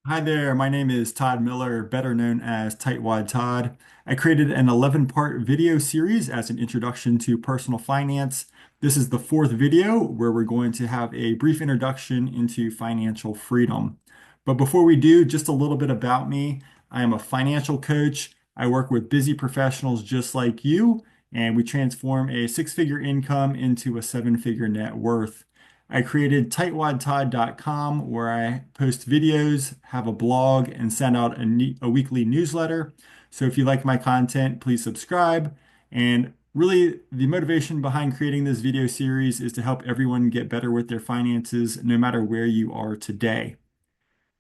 Hi there, my name is Todd Miller, better known as Tightwad Todd. I created an 11-part video series as an introduction to personal finance. This is the fourth video where we're going to have a brief introduction into financial freedom. But before we do, just a little bit about me. I am a financial coach. I work with busy professionals just like you, and we transform a six-figure income into a seven-figure net worth. I created tightwadtodd.com where I post videos, have a blog, and send out a weekly newsletter. So if you like my content, please subscribe. And really, the motivation behind creating this video series is to help everyone get better with their finances, no matter where you are today.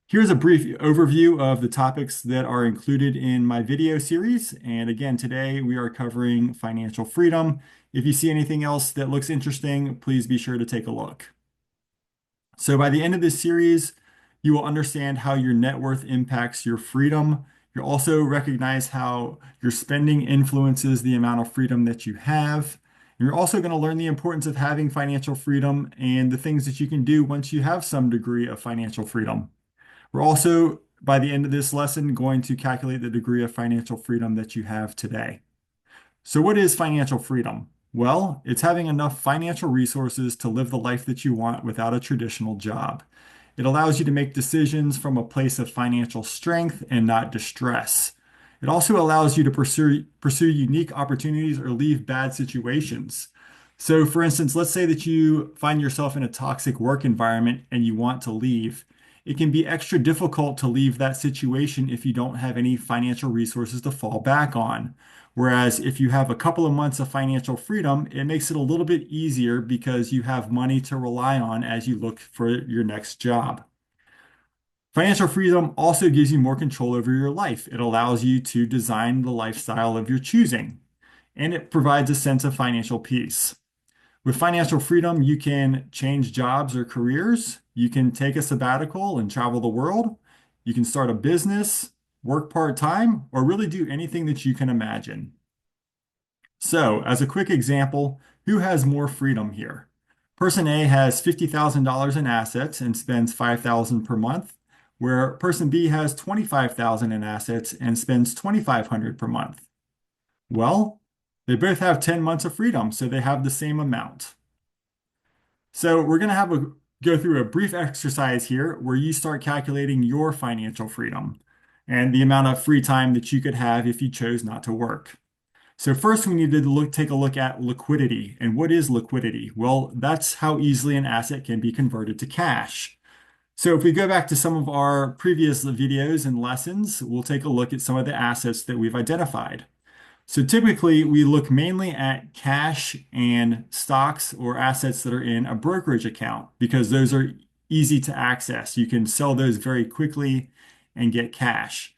Here's a brief overview of the topics that are included in my video series. And again, today we are covering financial freedom. If you see anything else that looks interesting, please be sure to take a look. So by the end of this series, you will understand how your net worth impacts your freedom. You'll also recognize how your spending influences the amount of freedom that you have. And you're also going to learn the importance of having financial freedom and the things that you can do once you have some degree of financial freedom. We're also, by the end of this lesson, going to calculate the degree of financial freedom that you have today. So, what is financial freedom? Well, it's having enough financial resources to live the life that you want without a traditional job. It allows you to make decisions from a place of financial strength and not distress. It also allows you to pursue unique opportunities or leave bad situations. So, for instance, let's say that you find yourself in a toxic work environment and you want to leave. It can be extra difficult to leave that situation if you don't have any financial resources to fall back on. Whereas if you have a couple of months of financial freedom, it makes it a little bit easier because you have money to rely on as you look for your next job. Financial freedom also gives you more control over your life. It allows you to design the lifestyle of your choosing, and it provides a sense of financial peace. With financial freedom, you can change jobs or careers. You can take a sabbatical and travel the world. You can start a business, work part-time, or really do anything that you can imagine. So, as a quick example, who has more freedom here? Person A has $50,000 in assets and spends $5,000 per month, where person B has $25,000 in assets and spends $2,500 per month. Well, they both have 10 months of freedom, so they have the same amount. So we're going to go through a brief exercise here where you start calculating your financial freedom and the amount of free time that you could have if you chose not to work. So first we need to take a look at liquidity. And what is liquidity? Well, that's how easily an asset can be converted to cash. So if we go back to some of our previous videos and lessons, we'll take a look at some of the assets that we've identified. So typically we look mainly at cash and stocks or assets that are in a brokerage account because those are easy to access. You can sell those very quickly and get cash.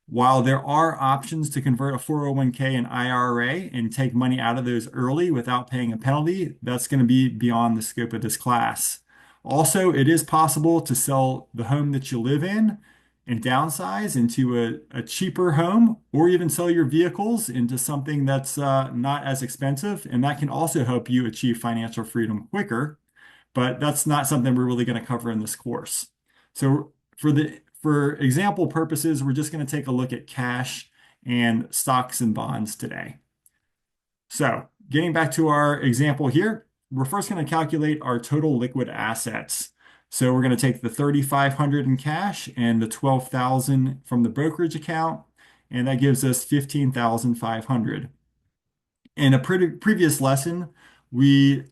While there are options to convert a 401k and IRA and take money out of those early without paying a penalty, that's going to be beyond the scope of this class. Also, it is possible to sell the home that you live in and downsize into a cheaper home, or even sell your vehicles into something that's not as expensive. And that can also help you achieve financial freedom quicker. But that's not something we're really going to cover in this course. So for example purposes, we're just going to take a look at cash and stocks and bonds today. So getting back to our example here, we're first going to calculate our total liquid assets. So we're going to take the 3,500 in cash and the 12,000 from the brokerage account, and that gives us 15,500. In a previous lesson, we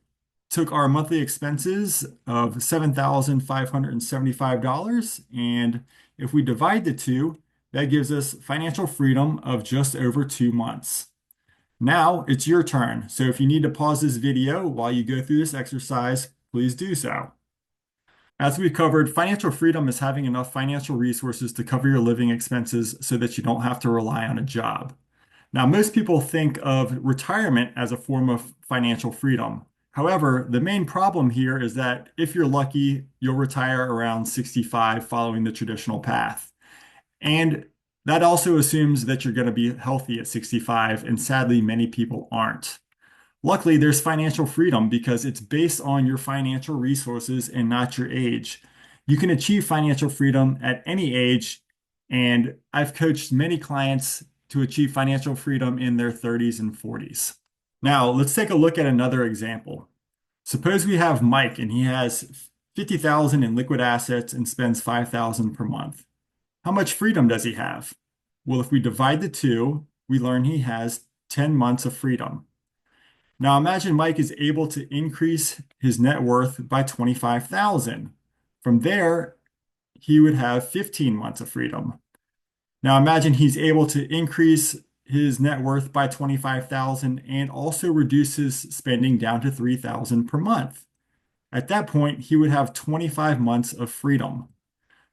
took our monthly expenses of $7,575, and if we divide the two, that gives us financial freedom of just over 2 months. Now it's your turn. So if you need to pause this video while you go through this exercise, please do so. As we've covered, financial freedom is having enough financial resources to cover your living expenses so that you don't have to rely on a job. Now, most people think of retirement as a form of financial freedom. However, the main problem here is that if you're lucky, you'll retire around 65 following the traditional path. And that also assumes that you're going to be healthy at 65, and sadly, many people aren't. Luckily, there's financial freedom because it's based on your financial resources and not your age. You can achieve financial freedom at any age, and I've coached many clients to achieve financial freedom in their 30s and 40s. Now, let's take a look at another example. Suppose we have Mike and he has 50,000 in liquid assets and spends 5,000 per month. How much freedom does he have? Well, if we divide the two, we learn he has 10 months of freedom. Now imagine Mike is able to increase his net worth by 25,000. From there, he would have 15 months of freedom. Now imagine he's able to increase his net worth by 25,000 and also reduce his spending down to 3,000 per month. At that point, he would have 25 months of freedom.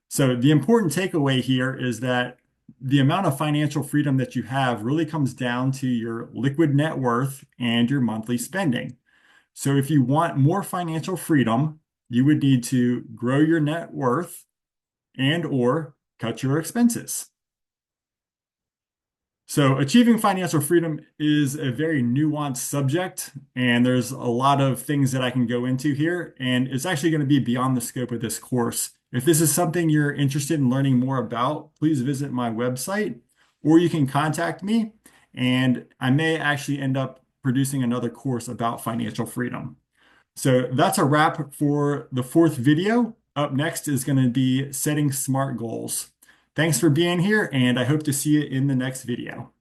So the important takeaway here is that the amount of financial freedom that you have really comes down to your liquid net worth and your monthly spending. So if you want more financial freedom, you would need to grow your net worth and or cut your expenses. So achieving financial freedom is a very nuanced subject, and there's a lot of things that I can go into here, and it's actually going to be beyond the scope of this course. If this is something you're interested in learning more about, please visit my website, or you can contact me, and I may actually end up producing another course about financial freedom. So that's a wrap for the fourth video. Up next is going to be setting SMART goals. Thanks for being here, and I hope to see you in the next video.